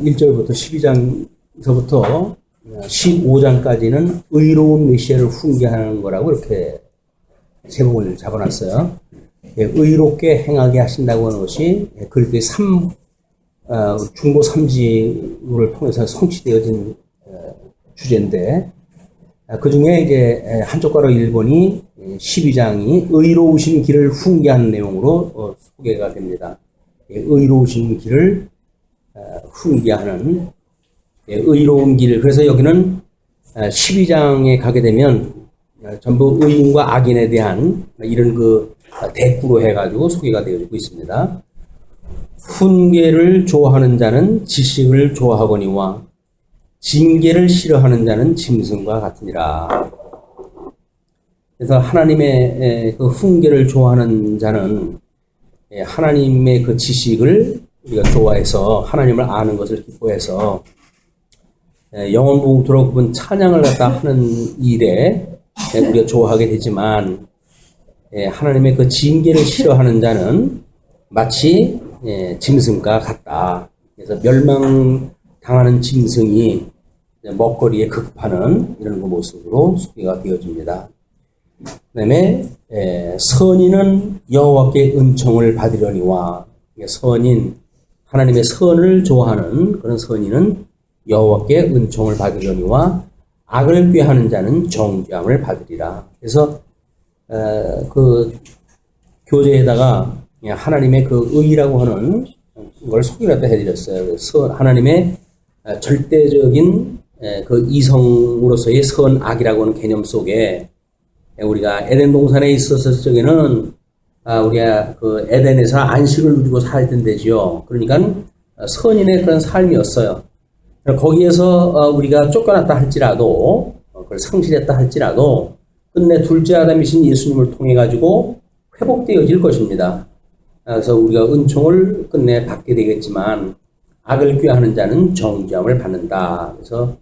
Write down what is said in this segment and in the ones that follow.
1절부터 12장서부터 15장까지는 의로운 메시아를 훈계하는 거라고 이렇게 제목을 잡아놨어요. 의롭게 행하게 하신다고 하는 것이 그리스도의 중보 3지를 통해서 성취되어진 주제인데, 그 중에 이제 한쪽 가로 1번이 12장이 의로우신 길을 훈계하는 내용으로 소개가 됩니다. 의로우신 길을 훈계하는 의로운 길. 그래서 여기는 12장에 가게 되면 전부 의인과 악인에 대한 이런 그 대꾸로 해가지고 소개가 되어지고 있습니다. 훈계를 좋아하는 자는 지식을 좋아하거니와 징계를 싫어하는 자는 짐승과 같으니라. 그래서 하나님의 그 훈계를 좋아하는 자는 하나님의 그 지식을 우리가 좋아해서 하나님을 아는 것을 기뻐해서 영원무궁토록 그분 찬양을 갖다 하는 일에 우리가 좋아하게 되지만, 하나님의 그 징계를 싫어하는 자는 마치 짐승과 같다. 그래서 멸망당하는 짐승이 먹거리에 급하는 이런 그 모습으로 소개가 되어집니다. 그 다음에 선인은 여호와께 은총을 받으려니와, 선인, 하나님의 선을 좋아하는 그런 선인은 여호와께 은총을 받으려니와 악을 꾀하는 자는 정죄함을 받으리라. 그래서 그 교재에다가 하나님의 그 의라고 하는 걸 소개를 해드렸어요. 하나님의 절대적인 그 이성으로서의 선악이라고 하는 개념 속에 우리가 에덴 동산에 있었을 적에는 우리가 그 에덴에서 안식을 누리고 살던 데지요. 그러니까 선인의 그런 삶이었어요. 거기에서 우리가 쫓겨났다 할지라도, 그걸 상실했다 할지라도 끝내 둘째 아담이신 예수님을 통해 가지고 회복되어질 것입니다. 그래서 우리가 은총을 끝내 받게 되겠지만 악을 꾀하는 자는 정죄함을 받는다. 그래서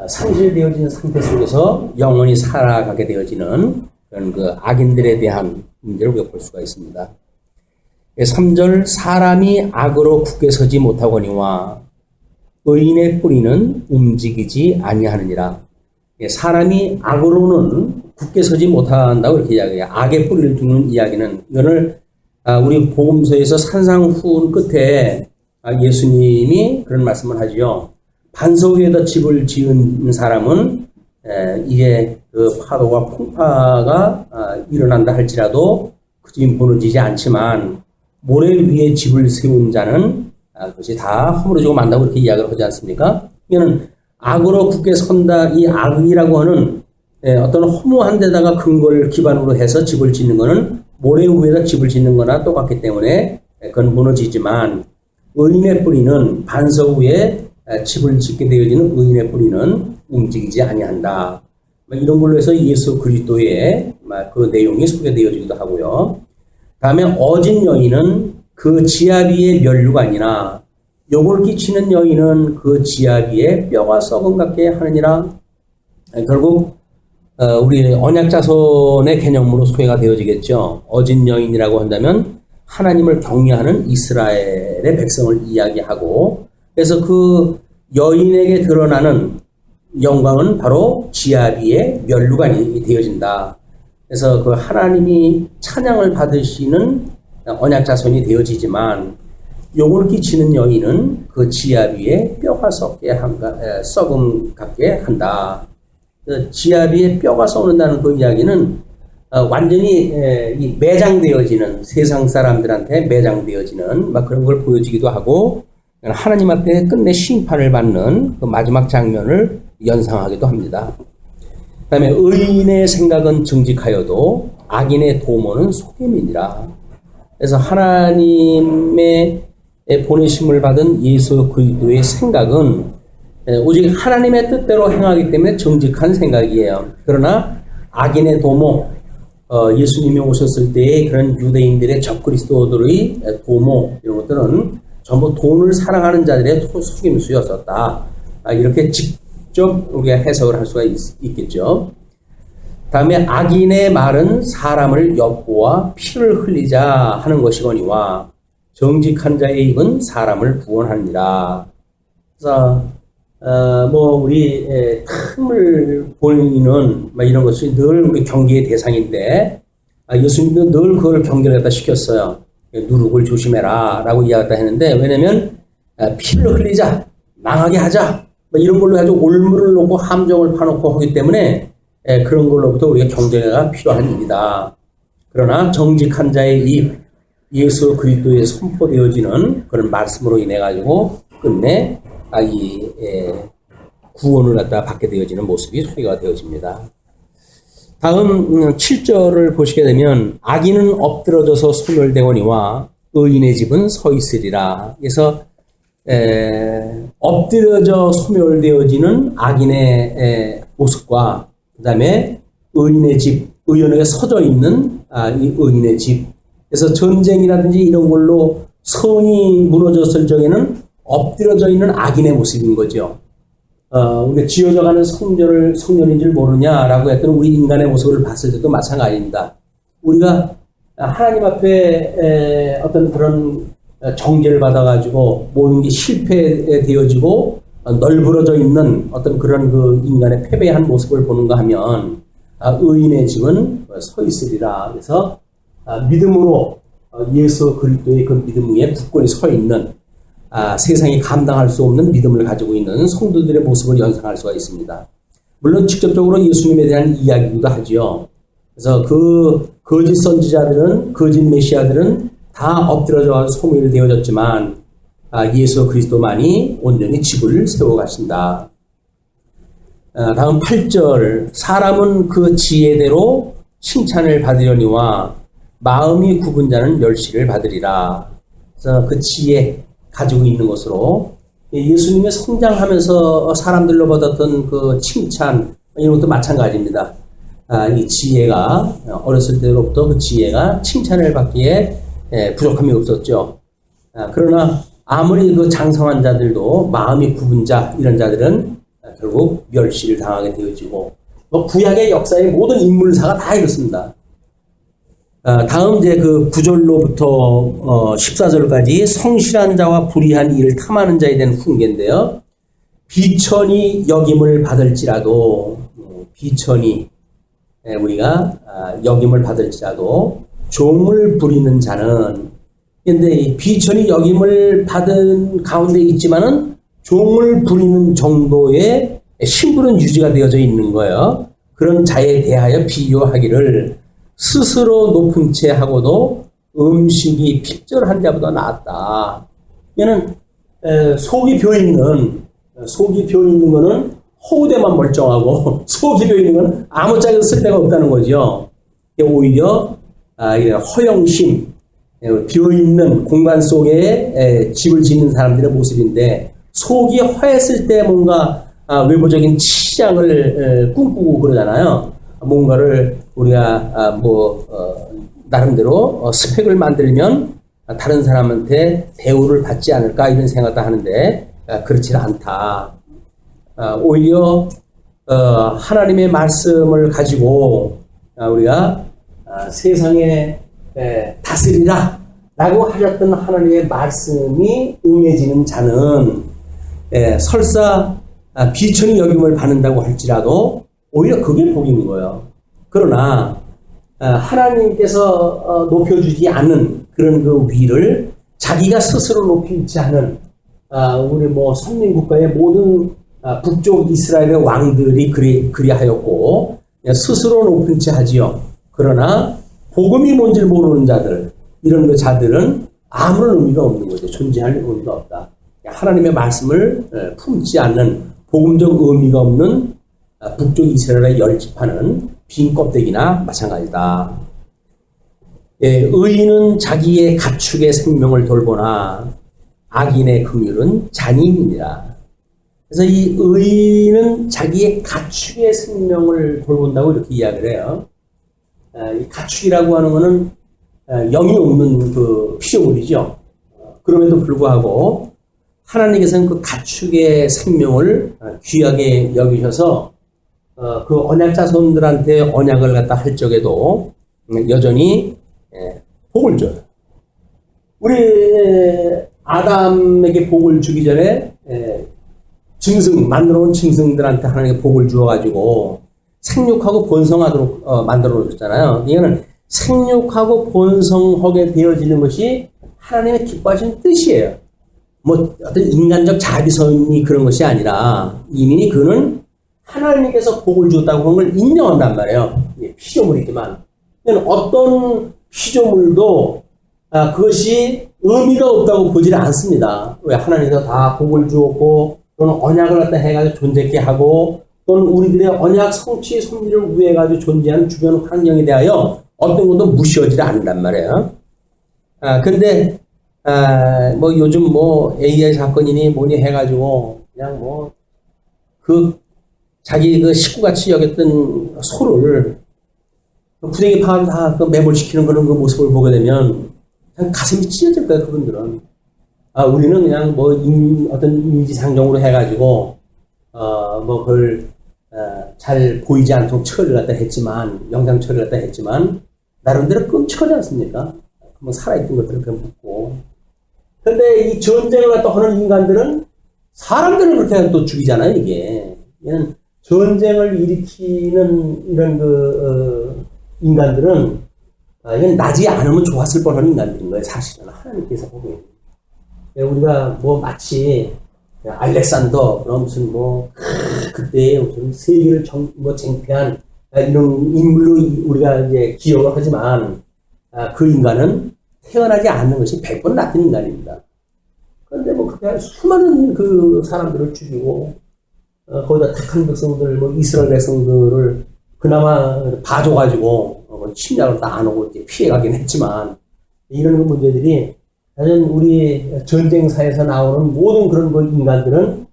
상실되어진 상태 속에서 영원히 살아가게 되어지는 그런 그 악인들에 대한 문제를 우리가 볼 수가 있습니다. 3절, 사람이 악으로 굳게 서지 못하거니와 의인의 뿌리는 움직이지 아니하느니라. 사람이 악으로는 굳게 서지 못한다고 이렇게 이야기해요. 악의 뿌리를 두는 이야기는, 이거를 우리 복음서에서 산상후훈 끝에 예수님이 그런 말씀을 하지요. 반석 위에다 집을 지은 사람은 이제 그 파도와 풍파가 일어난다 할지라도 그 집이 무너지지 않지만, 모래 위에 집을 세운 자는 그것이 다 허물어지고 만다고 이렇게 이야기를 하지 않습니까? 이거는 악으로 굳게 선다, 이 악이라고 하는 어떤 허무한 데다가 근거를 기반으로 해서 집을 짓는 거는 모래 위에다 집을 짓는 거나 똑같기 때문에 그건 무너지지만, 의인의 뿌리는 반석 위에 집을 짓게 되어지는 의인의 뿌리는 움직이지 아니한다. 이런 걸로 해서 예수 그리스도의 그 내용이 소개되어지기도 하고요. 다음에 어진 여인은 그 지압 위에 면류가 아니라 욕을 끼치는 여인은 그 지압 위에 뼈가 썩은 같게 하느니라. 결국 우리 언약자손의 개념으로 소개가 되어지겠죠. 어진 여인이라고 한다면 하나님을 경외하는 이스라엘의 백성을 이야기하고, 그래서 그 여인에게 드러나는 영광은 바로 지압 위에 면류가 되어진다. 그래서 그 하나님이 찬양을 받으시는 언약자손이 되어지지만, 욕을 끼치는 여인은 그 지압 위에 뼈가 썩음 같게 한다. 지압 위에 뼈가 썩는다는 그 이야기는 완전히 매장되어지는, 세상 사람들한테 매장되어지는 그런 걸 보여주기도 하고, 하나님 앞에 끝내 심판을 받는 그 마지막 장면을 연상하기도 합니다. 그 다음에 의인의 생각은 정직하여도 악인의 도모는 속임이니라. 그래서 하나님의 보내심을 받은 예수 그리스도의 생각은 오직 하나님의 뜻대로 행하기 때문에 정직한 생각이에요. 그러나 악인의 도모, 예수님이 오셨을 때의 그런 유대인들의 적그리스도들의 도모, 이런 것들은 전부 돈을 사랑하는 자들의 속임수였었다. 이렇게 직접 우리가 해석을 할 수가 있겠죠. 다음에 악인의 말은 사람을 엿보아 피를 흘리자 하는 것이거니와 정직한 자의 입은 사람을 구원하니라. 그래서 우리 틈을 보이는 이런 것이 늘 우리 경계의 대상인데 예수님도 늘 그걸 경계를 갖다 시켰어요. 누룩을 조심해라라고 이야기했다 했는데 왜냐면 피를 흘리자, 망하게 하자 이런 걸로 해가지고 올무를 놓고 함정을 파놓고 하기 때문에 그런 걸로부터 우리가 경계가 필요한 일이다. 그러나 정직한 자의 입, 예수 그리스도에 선포되어지는 그런 말씀으로 인해 가지고 끝내 이 구원을 갖다 받게 되어지는 모습이 소개가 되어집니다. 다음 7절을 보시게 되면 악인은 엎드러져서 소멸되거니와 의인의 집은 서 있으리라. 그래서 엎드려져 소멸되어지는 악인의 모습과 그 다음에 의인의 집, 의인에게 서져 있는 이 의인의 집. 그래서 전쟁이라든지 이런 걸로 성이 무너졌을 적에는 엎드려져 있는 악인의 모습인 거죠. 우리가 지어져가는 성전인 줄 모르냐라고 했던 우리 인간의 모습을 봤을 때도 마찬가지입니다. 우리가 하나님 앞에 어떤 그런 정죄를 받아가지고 모든 게 실패되어지고 널브러져 있는 어떤 그런 그 인간의 패배한 모습을 보는가 하면 의인의 집은 서 있으리라. 그래서 믿음으로 예수 그리스도의 그 믿음 위에 굳건히 서 있는 세상이 감당할 수 없는 믿음을 가지고 있는 성도들의 모습을 연상할 수가 있습니다. 물론 직접적으로 예수님에 대한 이야기도 하죠. 그래서 그 거짓 선지자들은, 거짓 메시아들은 다 엎드려져 소멸되어졌지만 예수 그리스도만이 온전히 집을 세워가신다. 다음 8절, 사람은 그 지혜대로 칭찬을 받으려니와 마음이 굽은 자는 멸시를 받으리라. 그래서 그 지혜 가지고 있는 것으로 예수님의 성장하면서 사람들로 받았던 그 칭찬 이런 것도 마찬가지입니다. 이 지혜가 어렸을 때로부터 그 지혜가 칭찬을 받기에 부족함이 없었죠. 그러나 아무리 그 장성한 자들도 마음이 굽은 자 이런 자들은 결국 멸시를 당하게 되어지고 구약의 역사의 모든 인물사가 다 이렇습니다. 다음 이제 그 9절로부터 14절까지 성실한 자와 불의한 일을 탐하는 자에 대한 훈계인데요. 비천이 역임을 받을지라도 비천이 우리가 역임을 받을지라도 종을 부리는 자는 근데 이 비천이 역임을 받은 가운데 있지만은 종을 부리는 정도의 신분은 유지가 되어져 있는 거예요. 그런 자에 대하여 비유하기를 스스로 높은 채 하고도 음식이 핍절한 자보다 낫다. 얘는 속이 비어있는 거는 허우대만 멀쩡하고 속이 비어있는 건 아무짝에도 쓸데가 없다는 거죠. 오히려 허영심, 비어있는 공간 속에 집을 짓는 사람들의 모습인데 속이 허했을 때 뭔가 외부적인 치장을 꿈꾸고 그러잖아요. 뭔가를 우리가 나름대로 스펙을 만들면 다른 사람한테 대우를 받지 않을까 이런 생각도 하는데 그렇지 않다. 오히려 하나님의 말씀을 가지고 우리가 세상에 다스리라 라고 하셨던 하나님의 말씀이 응해지는 자는 설사 비천이 여김을 받는다고 할지라도 오히려 그게 복인 거예요. 그러나 하나님께서 높여주지 않은 그런 그 위를 자기가 스스로 높이지 않은 우리 선민국가의 모든 북쪽 이스라엘의 왕들이 그리하였고 스스로 높은 채 하지요. 그러나 복음이 뭔지 모르는 자들 이런 그 자들은 아무런 의미가 없는 거죠. 존재할 의미가 없다. 하나님의 말씀을 품지 않는 복음적 의미가 없는 북쪽 이스라엘의 10지파는 빈 껍데기나 마찬가지다. 의인은 자기의 가축의 생명을 돌보나 악인의 긍휼은 잔인이니라. 그래서 이 의인은 자기의 가축의 생명을 돌본다고 이렇게 이야기를 해요. 이 가축이라고 하는 것은 영이 없는 그 피조물이죠. 그럼에도 불구하고 하나님께서는 그 가축의 생명을 귀하게 여기셔서 그 언약 자손들한테 언약을 갖다 할 적에도 여전히 복을 줘요. 우리 아담에게 복을 주기 전에 짐승, 만들어 놓은 짐승들한테 하나님께 복을 주어가지고 생육하고 번성하도록 만들어 놓으셨잖아요. 이거는 생육하고 번성하게 되어지는 것이 하나님의 기뻐하시는 뜻이에요. 뭐 어떤 인간적 자비성이 그런 것이 아니라 이미 그는 하나님께서 복을 주었다고 하는 걸 인정한단 말이에요. 피조물이지만 어떤 피조물도 그것이 의미가 없다고 보지를 않습니다. 왜 하나님께서 다 복을 주었고 또는 언약을 갖다 해가지고 존재케 하고 또는 우리들의 언약 성취 섭리를 위해가지고 존재하는 주변 환경에 대하여 어떤 것도 무시하지 않는단 말이에요. 근데 뭐 요즘 뭐 AI 사건이니 뭐니 해가지고 그냥 뭐 자기 그 식구같이 여겼던 소를 구덩이 파면 다 매몰시키는 그런 그 모습을 보게 되면 그냥 가슴이 찢어질 거야, 그분들은. 우리는 그냥 뭐 어떤 인지상정으로 해가지고 뭐 그걸 잘 보이지 않도록 처리를 갖다 했지만, 영상 처리를 갖다 했지만 나름대로 끔찍하지 않습니까? 뭐 살아있던 것들을 그냥 묻고. 근데 이 전쟁을 갖다 하는 인간들은 사람들을 그렇게 또 죽이잖아요, 이게. 얘는 전쟁을 일으키는 이런 인간들은 이건 나지 않으면 좋았을 뻔한 인간들인 거예요, 사실은. 하나님께서 보면. 우리가 뭐 마치 알렉산더, 무슨 뭐, 그때 무슨 세계를 쟁취한 이런 인물로 우리가 이제 기억을 하지만, 그 인간은 태어나지 않는 것이 100번 낫던 인간입니다. 그런데 뭐 그렇게 수많은 그 사람들을 죽이고, 거기다 택한 백성들, 뭐 이스라엘 백성들을 그나마 봐줘가지고, 침략을 다 안 오고 피해가긴 했지만, 이런 문제들이 사실 우리 전쟁사에서 나오는 모든 그런 인간들은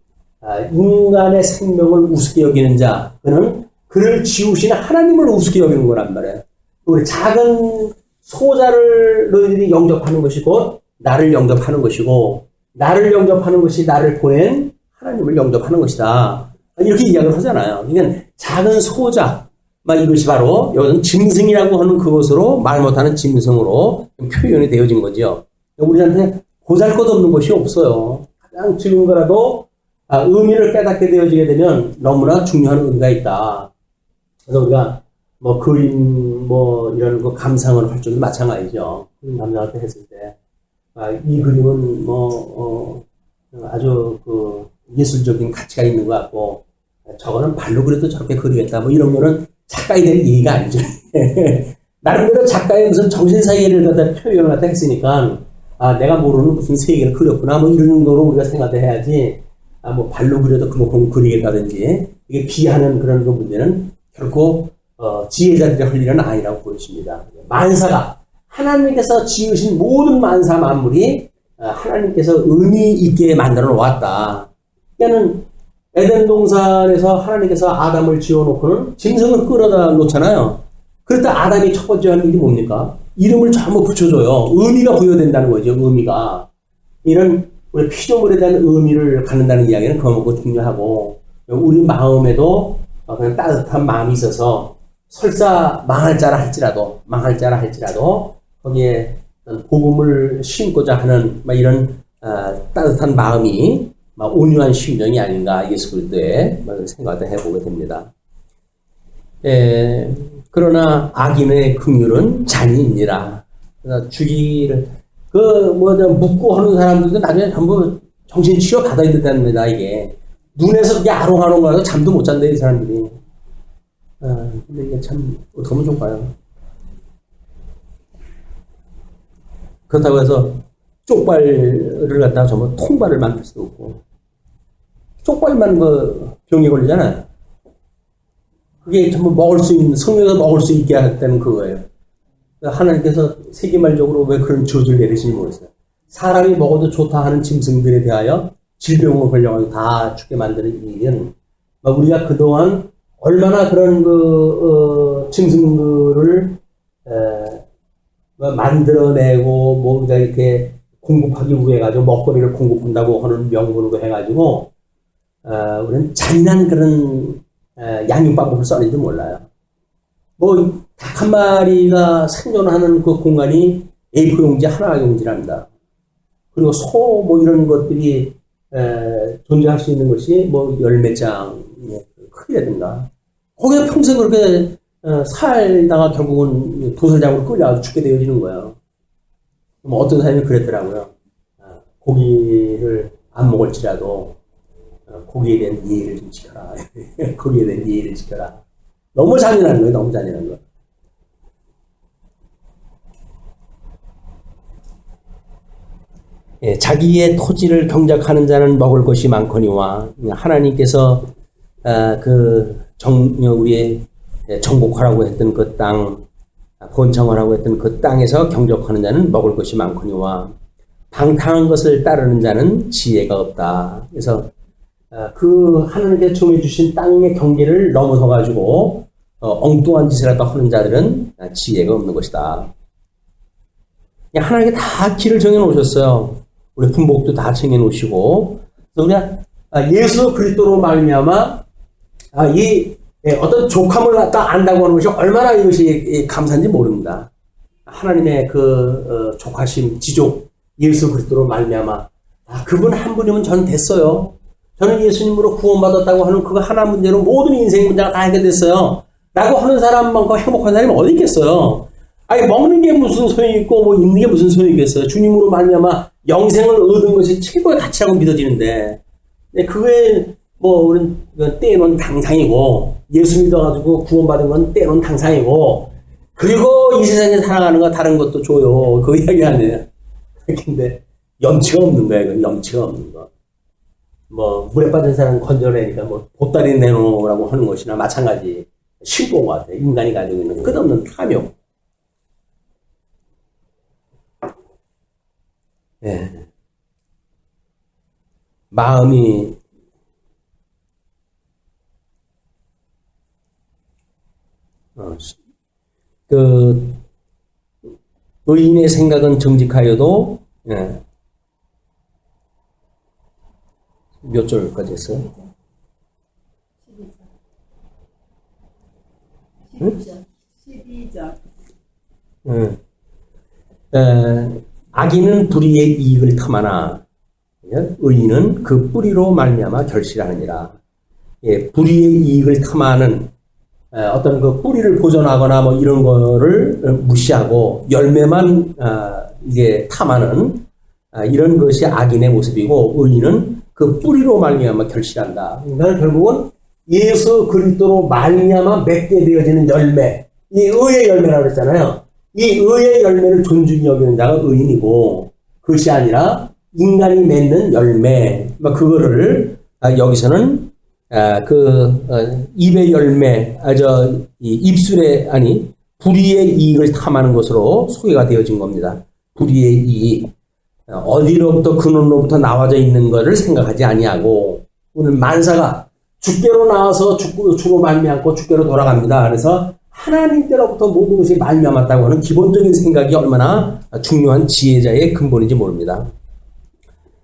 인간의 생명을 우습게 여기는 자, 그는 그를 지우시는 하나님을 우습게 여기는 거란 말이에요. 우리 작은 소자를 너희들이 영접하는 것이 곧 나를 영접하는 것이고, 나를 영접하는 것이 나를 보낸 하나님을 영접하는 것이다. 이렇게 이야기를 하잖아요. 그러니까 작은 소자, 이것이 바로 여기는 짐승이라고 하는 그것으로 말 못하는 짐승으로 표현이 되어진 거죠. 우리한테 보잘것없는 것이 없어요. 가장 적은 거라도 의미를 깨닫게 되어지게 되면 너무나 중요한 의미가 있다. 그래서 우리가 뭐 그림 뭐 이런 거 감상을 할 적도 마찬가지죠. 그림 감상할 때 했을 때 이 그림은 뭐 아주 그 예술적인 가치가 있는 것 같고 저거는 발로 그려도 저렇게 그리겠다. 뭐 이런 거는 작가에 대한 얘기가 아니죠. 나름대로 작가의 무슨 정신세계를 갖다 표현을 갖다 했으니까 내가 모르는 무슨 세계를 그렸구나 뭐 이런 거로 우리가 생각을 해야지 뭐 발로 그려도 그만큼 그리겠다든지 이게 비하는 그런 그 문제는 결코 지혜자들이 할 일은 아니라고 보여집니다. 만사가 하나님께서 지으신 모든 만사 만물이 하나님께서 의미 있게 만들어 놓았다. 그러니까는 에덴 동산에서 하나님께서 아담을 지어놓고는 짐승을 끌어다 놓잖아요. 그랬다 아담이 첫 번째 하는 일이 뭡니까? 이름을 전부 붙여줘요. 의미가 부여된다는 거죠. 의미가. 이런 우리 피조물에 대한 의미를 갖는다는 이야기는 그만큼 중요하고 우리 마음에도 그냥 따뜻한 마음이 있어서 설사 망할 자라 할지라도 거기에 복음을 심고자 하는 이런 따뜻한 마음이 온유한 심정이 아닌가 예수 그리스도의 생각을 해보게 됩니다. 그러나 악인의 긍휼은 잔인이니라. 주기를 묻고 하는 사람들도 나중에 전부 정신치료 받아야 된답니다. 이게 눈에서 그게 아롱아롱 가서 잠도 못 잔대 이 사람들이. 근데 이게 참 어떻게 하면 좋을까요? 그렇다고 해서 쪽발을 갖다가 전부 통발을 만들 수도 없고 쪽발만 병이 걸리잖아요. 그게 전부 먹을 수 있는, 성경에서 먹을 수 있게 했다는 그거예요. 하나님께서 세계말적으로 왜 그런 저주를 내리시는지 모르겠어요. 사람이 먹어도 좋다 하는 짐승들에 대하여 질병으로 걸려가지고 다 죽게 만드는 일은 우리가 그동안 얼마나 그런 짐승들을 만들어내고 우리가 이렇게 공급하기 위해 가지고 먹거리를 공급한다고 하는 명분으로 해가지고 우리는 잔인한 그런 양육 방법을 써는지 몰라요. 닭 한 마리가 생존하는 그 공간이 A4 용지 하나 용지랍니다. 그리고 소 이런 것들이 존재할 수 있는 것이 뭐 열몇 장의 크기라든가 거기에 평생 그렇게 살다가 결국은 도살장으로 끌려가서 죽게 되어지는 거예요. 뭐 어떤 사람이 그랬더라고요. 고기를 안 먹을지라도 고기에 대한 예의를 좀 지켜라. 고기에 대한 예의를 지켜라. 너무 잔인한 거예요. 너무 잔인한 거. 예, 자기의 토지를 경작하는 자는 먹을 것이 많거니와 하나님께서 우리의 정복하라고 했던 그 땅, 번창하라고 했던 그 땅에서 경작하는 자는 먹을 것이 많거니와 방탕한 것을 따르는 자는 지혜가 없다. 그래서 그 하나님께 정해 주신 땅의 경계를 넘어서 가지고 엉뚱한 짓을 갖다 하는 자들은 지혜가 없는 것이다. 하나님께 다 길을 정해 놓으셨어요. 우리 분복도 다 정해 놓으시고, 그래서 우리가 예수 그리스도로 말미암아 이 어떤 족함을 갖다 안다고 하는 것이 얼마나 이것이 감사한지 모릅니다. 하나님의 그 족하심, 지족 예수 그리스도로 말미암아 그분 한 분이면 전 됐어요. 저는 예수님으로 구원받았다고 하는 그거 하나 문제로 모든 인생 문제가 다 해결됐어요. 라고 하는 사람만큼 행복한 사람이 어디 있겠어요? 아니 먹는 게 무슨 소용이 있고 뭐 입는 게 무슨 소용이 있겠어요? 주님으로 말미암아 영생을 얻은 것이 최고의 가치라고 믿어지는데 그게 뭐 우리는 때론 당상이고 예수 믿어가지고 구원받은 건 때론 당상이고 그리고 이 세상에 살아가는 거 다른 것도 줘요. 그 이야기 아니에요. 근데 염치가 없는 거예요. 그건 염치가 없는 거. 뭐 물에 빠진 사람 건져내니까 뭐 보따리 내놓으라고 하는 것이나 마찬가지 신고인 것 같아요. 인간이 가지고 있는 끝없는 탐욕. 예. 마음이 의인의 생각은 정직하여도 몇 절까지 했어요? 12절. 악인은 불의의 이익을 탐하나 의인은 그 뿌리로 말미암아 결실하느니라. 예, 불의의 이익을 탐하는 어떤 그 뿌리를 보존하거나 뭐 이런 거를 무시하고 열매만 이게 탐하는 이런 것이 악인의 모습이고 의인은 그 뿌리로 말미암아 결실한다. 그러니까 결국은 예수 그리스도로 말미암아 맺게 되어지는 열매, 이 의의 열매라고 했잖아요. 이 의의 열매를 존중히 여기는 자가 의인이고 그것이 아니라 인간이 맺는 열매, 그거를 여기서는 입의 열매, 입술의 불의의 이익을 탐하는 것으로 소개가 되어진 겁니다. 불의의 이익. 어디로부터 근원로부터 나와져 있는 것을 생각하지 아니하고 오늘 만사가 주께로 나와서 주로 말미암고 주께로 돌아갑니다. 그래서 하나님께로부터 모든 것이 말미암았다고 하는 기본적인 생각이 얼마나 중요한 지혜자의 근본인지 모릅니다.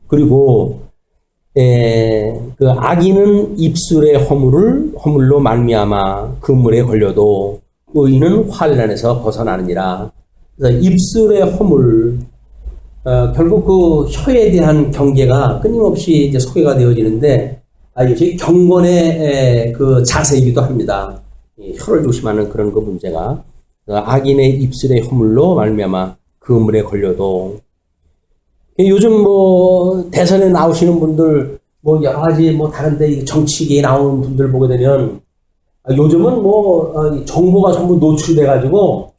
그리고 그 악인은 입술의 허물로 말미암아 그물에 걸려도 의인은 환난에서 벗어나느니라. 그래서 입술의 허물, 결국 그 혀에 대한 경계가 끊임없이 이제 소개가 되어지는데 이것이 경건의 그 자세이기도 합니다. 혀를 조심하는 그런 그 문제가 악인의 입술의 허물로 말미암아 그물에 걸려도 요즘 뭐 대선에 나오시는 분들 뭐 여러 가지 뭐 다른데 정치계에 나오는 분들 보게 되면 요즘은 뭐 정보가 전부 노출돼 가지고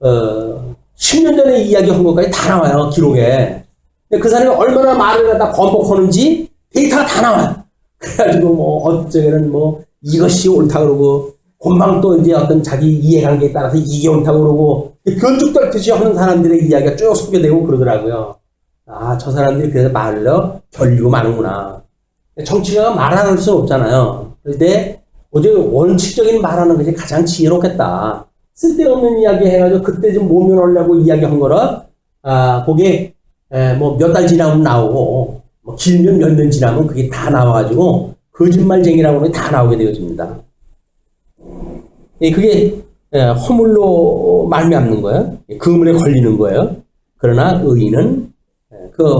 10년 전에 이야기한 것까지 다 나와요 기록에. 그 사람이 얼마나 말을 갖다 번복하는지 데이터가 다 나와요. 그래가지고 뭐 어쩌게는 뭐 이것이 옳다 그러고 금방 또 이제 어떤 자기 이해관계에 따라서 이게 옳다 그러고 변죽 떨듯이 하는 사람들의 이야기가 쭉 소개되고 그러더라고요. 저 사람들이 그래서 말로 결리고 마는구나. 정치가가 말하는 수는 없잖아요. 그런데 오직 원칙적인 말하는 것이 가장 지혜롭겠다. 쓸데없는 이야기 해가지고 그때 좀 모면하려고 이야기한 거라 그게 뭐 몇 달 지나면 나오고 뭐 길면 몇 년 지나면 그게 다 나와가지고 거짓말쟁이라고 하는 게 다 나오게 되어집니다. 그게 허물로 말미암는 거예요. 그물에 걸리는 거예요. 그러나 의인은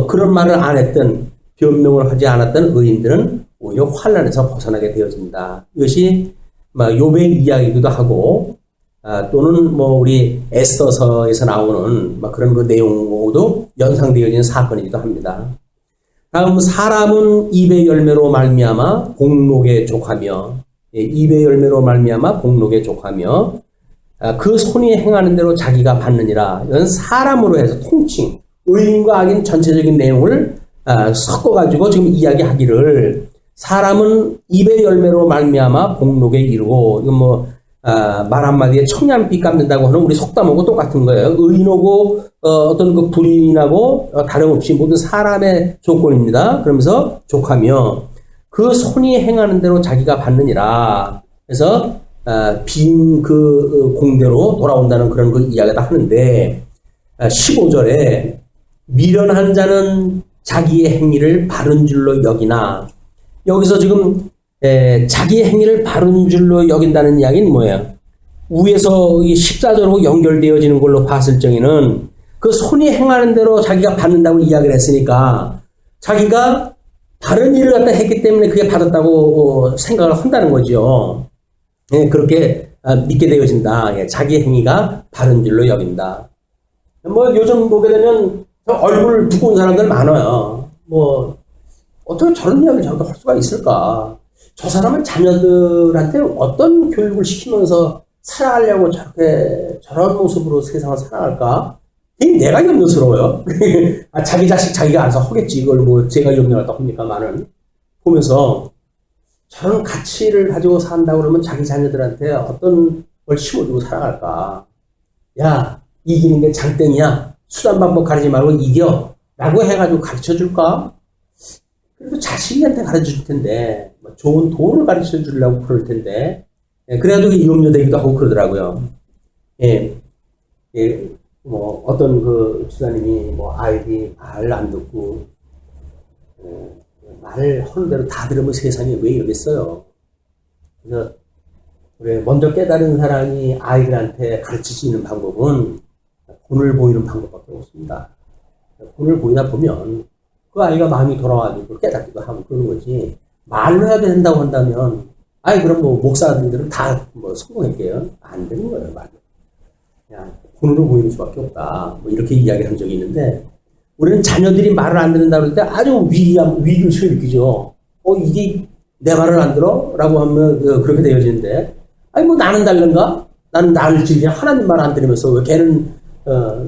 그런 말을 안 했던 변명을 하지 않았던 의인들은 오히려 환난에서 벗어나게 되어진다. 이것이 욥의 이야기이기도 하고, 또는 우리 에스더서에서 나오는 그런 그 내용과도 연상되어지는 사건이기도 합니다. 다음, 사람은 입의 열매로 말미암아 공록에 족하며, 입의 열매로 말미암아 공록에 족하며, 그 손이 행하는 대로 자기가 받느니라. 이건 사람으로 해서 통칭, 의인과 악인 전체적인 내용을 섞어가지고 지금 이야기하기를, 사람은 입의 열매로 말미암아 공록에 이르고, 이건 말 한마디에 청량빛 깎는다고 하는 우리 속담하고 똑같은 거예요. 의인하고 어떤 그 불인하고 다름없이 모든 사람의 조건입니다. 그러면서 족하며 그 손이 행하는 대로 자기가 받느니라. 그래서 빈 그 공대로 돌아온다는 그런 그 이야기를 하는데, 15절에 미련한 자는 자기의 행위를 바른 줄로 여기나, 여기서 지금 자기의 행위를 바른 줄로 여긴다는 이야기는 뭐예요? 위에서 14절하고 연결되어지는 걸로 봤을 적에는 그 손이 행하는 대로 자기가 받는다고 이야기를 했으니까 자기가 바른 일을 갖다 했기 때문에 그게 받았다고 생각을 한다는 거죠. 그렇게 믿게 되어진다. 자기의 행위가 바른 줄로 여긴다. 요즘 보게 되면 얼굴 두꺼운 사람들 많아요. 어떻게 저런 이야기를 저렇게 할 수가 있을까? 저 사람은 자녀들한테 어떤 교육을 시키면서 살아가려고 저런 모습으로 세상을 살아갈까? 내가 염려스러워요. 자기 자식 자기가 알아서 하겠지. 이걸 제가 염려할까 합니까? 많은. 보면서 저런 가치를 가지고 산다고 그러면 자기 자녀들한테 어떤 걸 심어주고 살아갈까? 야, 이기는 게 장땡이야. 수단 방법 가리지 말고 이겨. 라고 해가지고 가르쳐 줄까? 그래도 자식한테 가르쳐 줄 텐데, 좋은 도를 가르쳐 주려고 그럴 텐데, 그래가지고 염려되기도 하고 그러더라고요. 어떤 그 집사님이 아이들이 말 안 듣고, 말 하는 대로 다 들으면 세상에 왜 이러겠어요. 그래서, 먼저 깨달은 사람이 아이들한테 가르칠 수 있는 방법은 본을 보이는 방법밖에 없습니다. 본을 보이다 보면, 그 아이가 마음이 돌아와가지고 깨닫기도 하고 그러는 거지. 말로 해야 된다고 한다면, 그럼 목사들은 다 성공할게요. 안 되는 거예요, 말로. 그냥 본으로 보이는 수밖에 없다. 이렇게 이야기한 적이 있는데, 우리는 자녀들이 말을 안 듣는다고 할 때 아주 위기의식을 느끼죠. 이게 내 말을 안 들어? 라고 하면 그렇게 되어지는데, 나는 다른가? 나는 나를 지금 하나님 말 안 들으면서 왜 걔는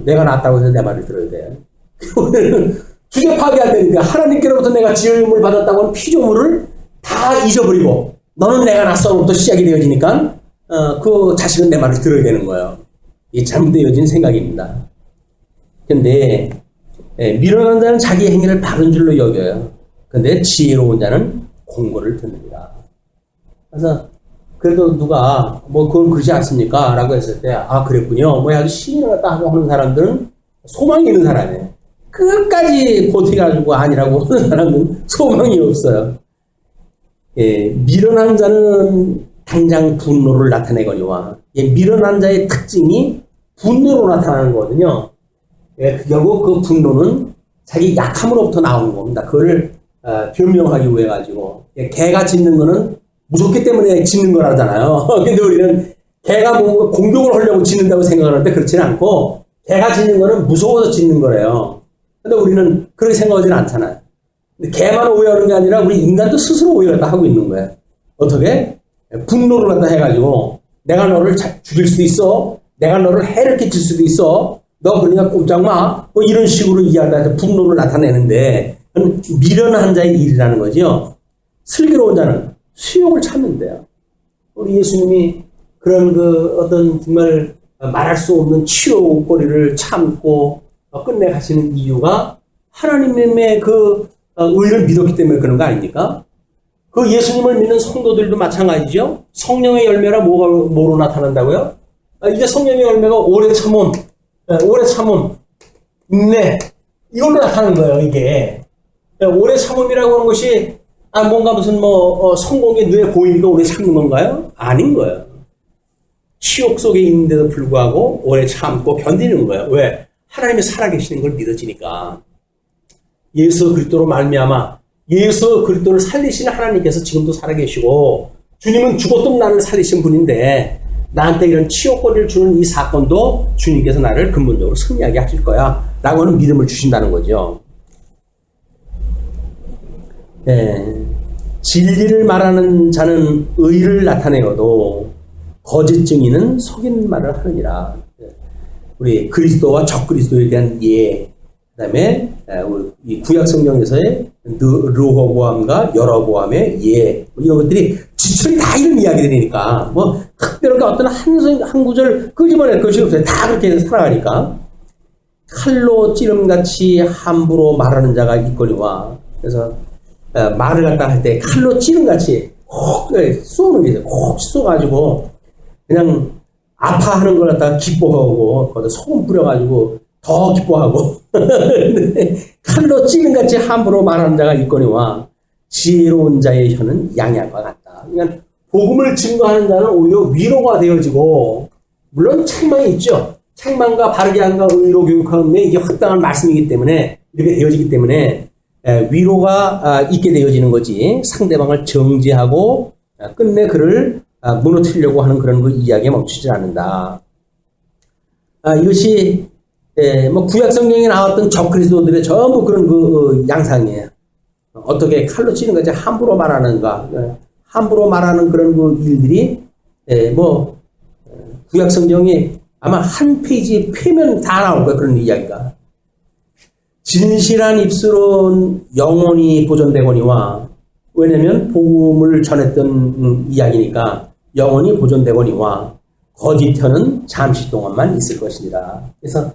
내가 낫다고 해서 내 말을 들어야 돼. 우리는 주제 파괴해야 되는데, 하나님께로부터 내가 지음을 받았다고 하는 피조물을 다 잊어버리고, 너는 내가 낯서로부터 시작이 되어지니까, 그 자식은 내 말을 들어야 되는 거예요. 이게 잘못되어진 생각입니다. 근데, 미련한 자는 자기 행위를 바른 줄로 여겨요. 근데 지혜로운 자는 공고를 듣는다. 그래서, 그래도 누가, 그건 그러지 않습니까? 라고 했을 때, 그랬군요. 아주 신인을 갖다 하는 사람들은 소망이 있는 사람이에요. 끝까지 버텨가지고 아니라고 하는 사람은 소망이 없어요. 미련한 자는 당장 분노를 나타내거니와, 미련한 자의 특징이 분노로 나타나는 거거든요. 결국 그 분노는 자기 약함으로부터 나오는 겁니다. 그걸 변명하기 위해 가지고, 개가 짖는 거는 무섭기 때문에 짖는 거라잖아요. 근데 우리는 개가 뭔가 공격을 하려고 짖는다고 생각하는데 그렇지는 않고, 개가 짖는 거는 무서워서 짖는 거래요. 근데 우리는 그렇게 생각하지는 않잖아요. 근데 개만 오해하는 게 아니라 우리 인간도 스스로 오해를 하고 있는 거예요. 어떻게? 분노를 갖다 해가지고, 내가 너를 죽일 수도 있어. 내가 너를 해를 끼칠 수도 있어. 너 그러니까 꼼짝 마. 이런 식으로 이야기하다 분노를 나타내는데, 그건 미련한 자의 일이라는 거죠. 슬기로운 자는 수용을 참는데요. 우리 예수님이 그런 어떤 정말 말할 수 없는 치욕거리를 참고 끝내 가시는 이유가 하나님의 그 의를 믿었기 때문에 그런 거 아닙니까? 그 예수님을 믿는 성도들도 마찬가지죠. 성령의 열매라 뭐로 나타난다고요? 이게 성령의 열매가 오래 참음, 인내, 이걸로 나타나는 거예요, 이게. 오래 참음이라고 하는 것이, 뭔가 무슨 성공이 눈에 보이니까 오래 참는 건가요? 아닌 거예요. 치욕 속에 있는데도 불구하고 오래 참고 견디는 거예요. 왜? 하나님이 살아계시는 걸 믿어지니까. 예수 그리스도로 말미암아 예수 그리스도를 살리신 하나님께서 지금도 살아계시고 주님은 죽었던 나를 살리신 분인데 나한테 이런 치욕거리를 주는 이 사건도 주님께서 나를 근본적으로 승리하게 하실 거야 라고 하는 믿음을 주신다는 거죠. 진리를 말하는 자는 의를 나타내어도 거짓 증인은 속이는 말을 하느니라. 우리 그리스도와 적그리스도에 대한 예, 그 다음에 이 구약 성경에서의 르호보암과 여로보암의 예, 이런 것들이 지천이 다 이런 이야기들이니까 뭐 특별하게 어떤 한 구절 끄집어낼 것이 없어요. 다 그렇게 살아가니까. 칼로 찌름같이 함부로 말하는 자가 있거니와. 그래서 말을 갖다 할 때 칼로 찌름같이 혹 쏘는 게 있어요. 혹 쏘가지고 그냥 아파하는 걸 갖다가 기뻐하고 거기다 소금 뿌려가지고 더 기뻐하고 칼로 찌름같이 함부로 말하는 자가 있거니와 지혜로운 자의 혀는 양약과 같다. 그러니까 복음을 증거하는 자는 오히려 위로가 되어지고, 물론 책망이 있죠. 책망과 바르게 함과 의로 교육하는 게 이게 확당한 말씀이기 때문에 이렇게 되어지기 때문에 위로가 있게 되어지는 거지, 상대방을 정죄하고 끝내 그를 무너뜨리려고 하는 그런 그 이야기에 멈추지 않는다. 이것이 뭐 구약 성경에 나왔던 적그리스도들의 전부 그런 그 양상이에요. 어떻게 칼로 치는 거지 함부로 말하는가, 함부로 말하는 그런 그 일들이 뭐 구약 성경이 아마 한 페이지 펴면 다 나올 거예요. 그런 이야기가. 진실한 입술은 영원히 보존되거니와, 왜냐면 복음을 전했던 이야기니까 영원히 보존되거니와 거짓 혀는 잠시 동안만 있을 것이니라. 그래서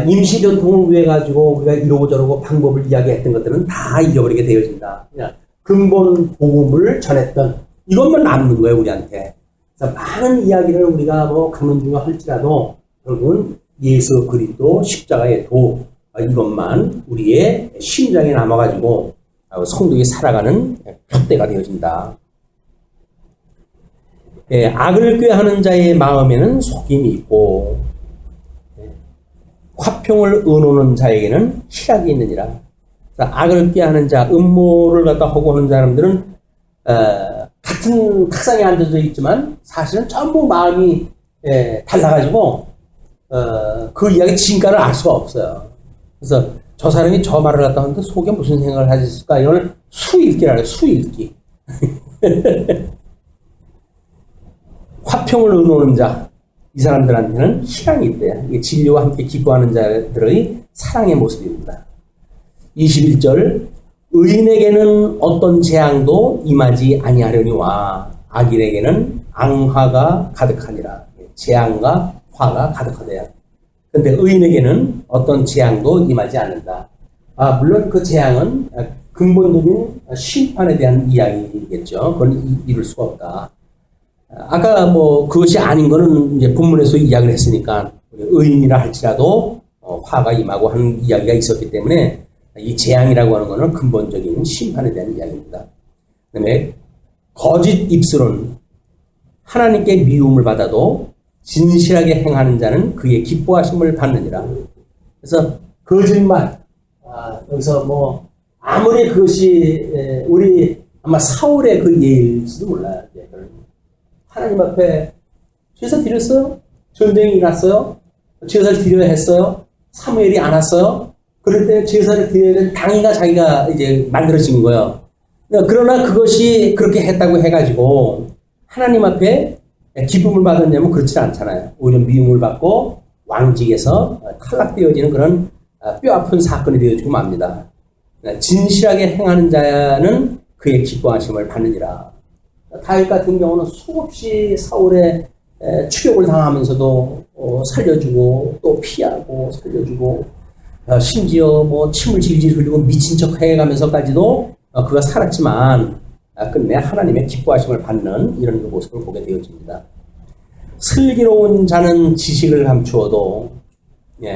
임시전통을 위해 가지고 우리가 이러고 저러고 방법을 이야기했던 것들은 다 잊어버리게 되어진다. 그냥 근본 복음을 전했던 이것만 남는 거예요, 우리한테. 그래서 많은 이야기를 우리가 뭐 강론 중에 할지라도 결국은 예수 그리스도 십자가의 도, 이것만 우리의 심장에 남아가지고 성도가 살아가는 푯대가 되어진다. 악을 꾀하는 자의 마음에는 속임이 있고 화평을 의노는 자에게는 희락이 있느니라. 악을 꾀하는 자, 음모를 갖다 하고 하는 사람들은 같은 탁상에 앉아져 있지만 사실은 전부 마음이 달라가지고 그 이야기의 진가를 알 수가 없어요. 그래서 저 사람이 저 말을 갖다 하는데 속에 무슨 생각을 하셨을까? 이걸 수읽기라 해요. 수읽기. 화평을 의노는 자, 이 사람들한테는 희망이 있대요. 이게 진리와 함께 기뻐하는 자들의 사랑의 모습입니다. 21절, 의인에게는 어떤 재앙도 임하지 아니하려니와 악인에게는 앙화가 가득하니라. 재앙과 화가 가득하대요. 근데 의인에게는 어떤 재앙도 임하지 않는다. 물론 그 재앙은 근본적인 심판에 대한 이야기겠죠. 그건 이룰 수가 없다. 아까 뭐 그것이 아닌 거는 이제 본문에서 이야기를 했으니까 의인이라 할지라도 화가 임하고 하는 이야기가 있었기 때문에 이 재앙이라고 하는 거는 근본적인 심판에 대한 이야기입니다. 그다음에 거짓 입술은 하나님께 미움을 받아도 진실하게 행하는 자는 그의 기뻐하심을 받느니라. 그래서 거짓말, 여기서 뭐 아무리 그것이 우리 아마 사울의 그 예일지도 몰라요. 하나님 앞에 제사 드렸어요? 전쟁이 났어요? 제사를 드려야 했어요? 사무엘이 안 왔어요? 그럴 때 제사를 드려야 되는 당위가 자기가 이제 만들어진 거예요. 그러나 그것이 그렇게 했다고 해가지고 하나님 앞에 기쁨을 받았냐면 그렇지 않잖아요. 오히려 미움을 받고 왕직에서 탈락되어지는 그런 뼈아픈 사건이 되어지고 맙니다. 진실하게 행하는 자는 그의 기뻐하심을 받느니라. 다윗 같은 경우는 수없이 사울의 추격을 당하면서도 살려주고 또 피하고 살려주고 심지어 뭐 침을 질질 흘리고 미친 척 해가면서까지도 그가 살았지만 끝내 하나님의 기뻐하심을 받는 이런 모습을 보게 되어집니다. 슬기로운 자는 지식을 감추어도,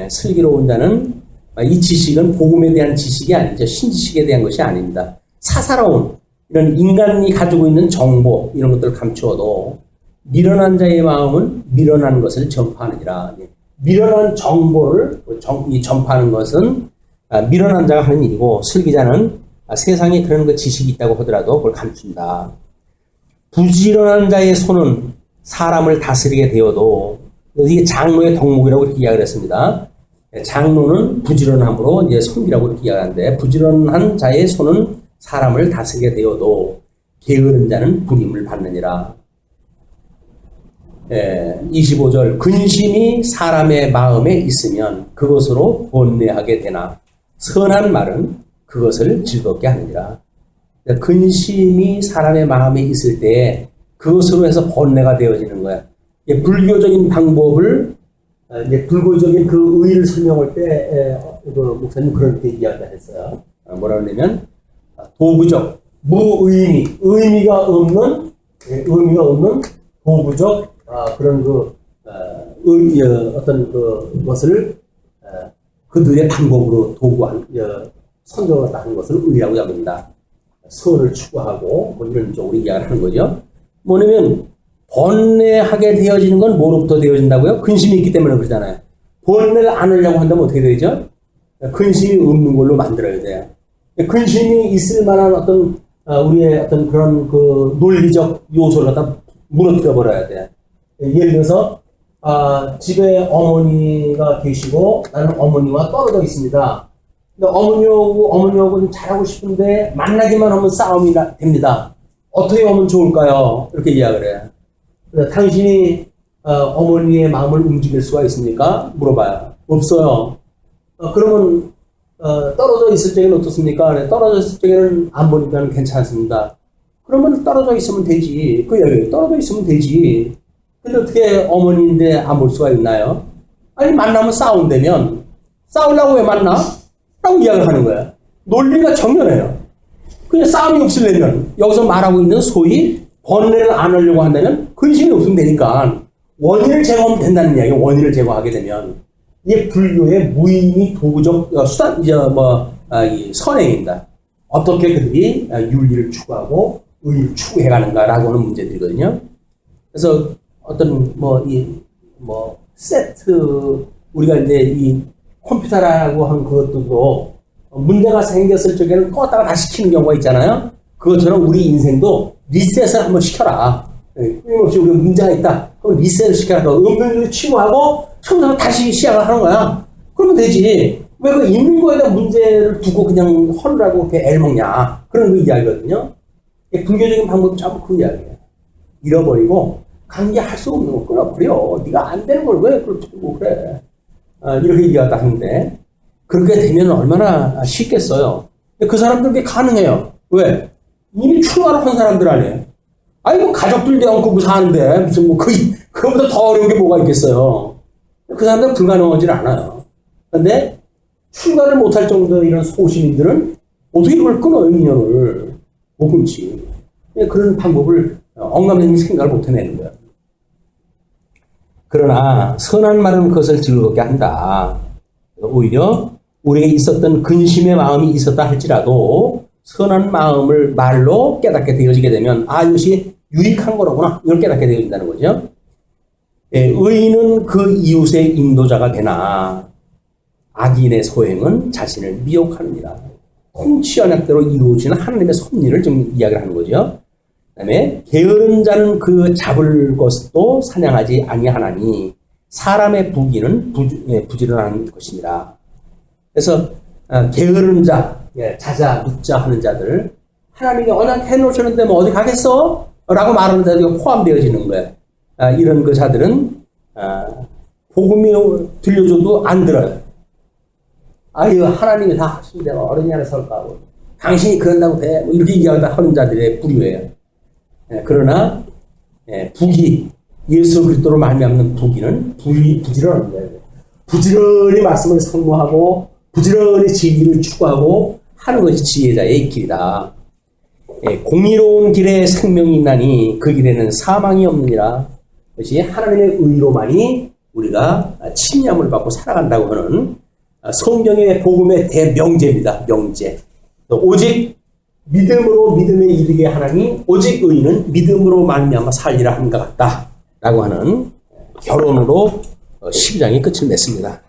슬기로운 자는 이 지식은 복음에 대한 지식이 아니죠. 신지식에 대한 것이 아닙니다. 사사로운 이런 인간이 가지고 있는 정보 이런 것들을 감추어도 미련한 자의 마음은 미련한 것을 전파하느니라. 미련한 정보를 전파하는 것은 미련한 자가 하는 일이고, 슬기자는 세상에 그런 그 지식이 있다고 하더라도 그걸 감춘다. 부지런한 자의 손은 사람을 다스리게 되어도, 이게 장로의 덕목이라고 이렇게 이야기를 했습니다. 장로는 부지런함으로 이제 손이라고 이렇게 이야기하는데, 부지런한 자의 손은 사람을 다스리게 되어도 게으른 자는 불임을 받느니라. 25절, 근심이 사람의 마음에 있으면 그것으로 번뇌하게 되나 선한 말은 그것을 즐겁게 하느니라. 근심이 사람의 마음에 있을 때 그것으로 해서 번뇌가 되어지는 거야. 불교적인 방법을, 불교적인 그 의의를 설명할 때, 그 목사님 그렇게 이야기했어요. 뭐라 그러냐면, 도구적, 의미가 없는 도구적, 그런 어떤 것을, 그들의 방법으로 선정을 하는 것을 의라고 합니다. 선을 추구하고, 이런 쪽으로 이야기를 하는 거죠. 뭐냐면, 번뇌하게 되어지는 건 뭐로부터 되어진다고요? 근심이 있기 때문에 그러잖아요. 번뇌를 안 하려고 한다면 어떻게 되죠? 근심이 없는 걸로 만들어야 돼요. 근심이 있을 만한 어떤, 우리의 어떤 그런 그 논리적 요소를 갖다 무너뜨려 버려야 돼요. 예를 들어서, 집에 어머니가 계시고 나는 어머니와 떨어져 있습니다. 근데 어머니하고 좀 잘하고 싶은데 만나기만 하면 싸움이 됩니다. 어떻게 하면 좋을까요? 이렇게 이야기를 해요. 당신이 어머니의 마음을 움직일 수가 있습니까? 물어봐요. 없어요. 그러면 떨어져 있을 적에는 어떻습니까? 떨어져 있을 적에는 안 보니까 괜찮습니다. 그러면 떨어져 있으면 되지. 그 얘기예요. 떨어져 있으면 되지. 근데 어떻게 어머니인데 안 볼 수가 있나요? 아니, 만나면 싸운다면 싸우려고 왜 만나? 라고 이야기를 하는 거야. 논리가 정연해요. 그냥 싸움이 없으려면 여기서 말하고 있는 소위 번뇌를 안 하려고 한다면 근심이 없으면 되니까 원인을 제거하면 된다는 이야기예요. 원인을 제거하게 되면 이게 불교의 무의미 도구적 수단, 이 선행입니다. 어떻게 그들이 윤리를 추구하고 의의를 추구해가는가라고 하는 문제들이거든요. 그래서 어떤 세트, 우리가 이제 이 컴퓨터라고 한 그것도 문제가 생겼을 적에는 껐다가 다시 켜는 경우가 있잖아요. 그것처럼 우리 인생도 리셋을 한번 시켜라. 끊임없이 우리가 문제가 있다. 그럼 리셋을 시켜라. 은근히 치유하고 처음부터 다시 시작을 하는 거야. 그러면 되지. 왜 그 있는 거에 대한 문제를 두고 그냥 허를 이렇게 애를 먹냐. 그런 그 이야기거든요. 불교적인 방법이 전부 그 이야기예요. 잃어버리고 관계할 수 없는 거 끊어버려. 네가 안 되는 걸 왜 그걸 두고 그래. 이렇게 이야기하다 하는데 그렇게 되면 얼마나 쉽겠어요. 그 사람들께 가능해요. 왜? 이미 출가를 한 사람들 아니에요. 아니, 가족들도 않고 사는데, 그거보다 더 어려운 게 뭐가 있겠어요. 그 사람들은 불가능하지는 않아요. 근데, 출가를 못할 정도의 이런 소시민들은 어떻게 그걸 끊어요, 인연을. 못 끊지. 그런 방법을 엉감생님 생각을 못 해내는 거예요. 그러나, 선한 말은 그것을 즐겁게 한다. 오히려, 우리에게 있었던 근심의 마음이 있었다 할지라도, 선한 마음을 말로 깨닫게 되어지게 되면 이것이 유익한 거로구나 이걸 깨닫게 되어진다는 거죠. 의인은 그 이웃의 인도자가 되나 악인의 소행은 자신을 미혹하느니라. 통치 언약대로 이루어지는 하나님의 섭리를 좀 이야기를 하는 거죠. 그다음에 게으른 자는 그 잡을 것도 사냥하지 아니하나니 사람의 부귀는 부지런한 것이니라. 그래서 게으른 자, 자자, 묵자 하는 자들, 하나님이 언약해 놓으셨는데 뭐 어디 가겠어? 라고 말하는 자들이 포함되어지는 거예요. 이런 그 자들은, 복음이 들려줘도 안 들어요. 이거 하나님이 다 하시면 내가 어른이 안에 설까 하고, 당신이 그런다고 돼. 뭐 이렇게 이야기하다 하는 자들의 부류예요. 그러나, 부귀, 예수 그리스도로 말미암는 부귀는 부지런한 거예요. 부지런히 말씀을 선고하고, 부지런히 진리를 추구하고 하는 것이 지혜자의 길이다. 공의로운 길에 생명이 있나니 그 길에는 사망이 없느니라. 그것이 하나님의 의로만이 우리가 침략을 받고 살아간다고 하는 성경의 복음의 대명제입니다. 명제. 오직 믿음으로 믿음에 이르게 하나니 오직 의인은 믿음으로 말미암아 살리라 하는 것 같다. 라고 하는 결론으로 12장의 끝을 맺습니다.